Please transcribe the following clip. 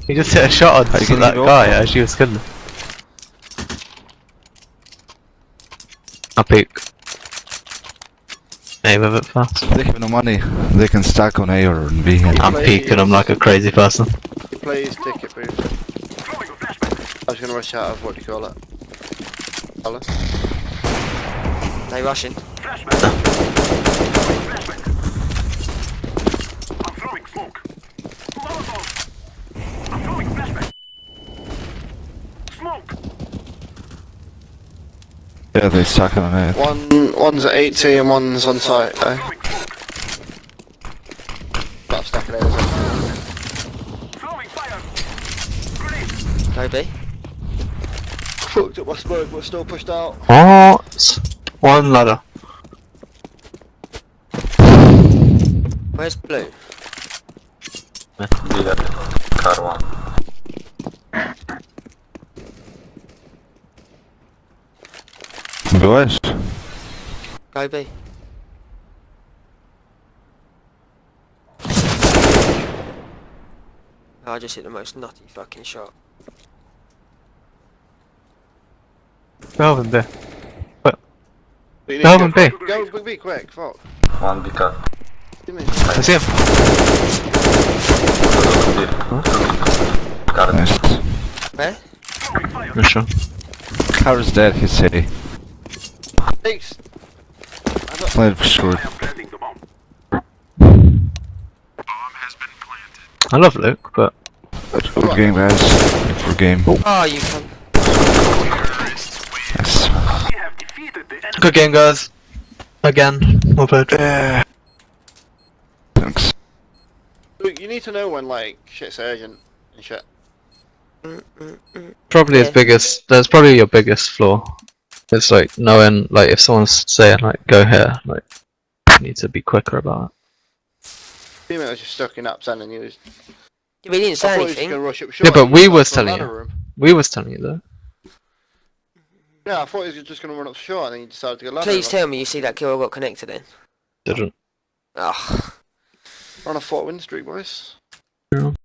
He just hit a shot Are you on gonna that give up? guy as you was killing him. I'll peek. Aim a bit fast. They have no money. They can stack on A or on B. I'm peeking him like a crazy person. He plays ticket booth. I was gonna rush out of what do you call it? Color. They rushing. Yeah, they stack on A. One's at 80 and one's on site though. Not stacking it, is it? Go B. Fucked up my smoke, we're still pushed out. What? One ladder. Where's blue? Car one. Byłeś? Go B. Oh, I just hit the most nutty fucking shot. Melvin there. But you need Melvin to B. go be quick, fuck. One big car. Give me. I see him. Car. Nice. Where? Not sure. Car's dead, he's city. Thanks. Played for sure. I love Luke, but Good game, guys. Good game. Oh, you can. Yes. good game, guys. Again, well played. Thanks. Look, you need to know when like shit's urgent and shit. Probably his Yeah. biggest. That's probably your biggest flaw. It's like knowing, like, if someone's saying like go here, like, you need to be quicker about it. Teammate was just stuck in upside and he was. Yeah, but he didn't I say thought he was anything. gonna rush up short. Yeah, but and we go was to the telling ladder you. room. We was telling you though. Yeah, I thought he was just gonna run up short and then he decided to go ladder. Please tell me you see that kill got connected then. Didn't. Oh. We're on a 4 win streak, boys.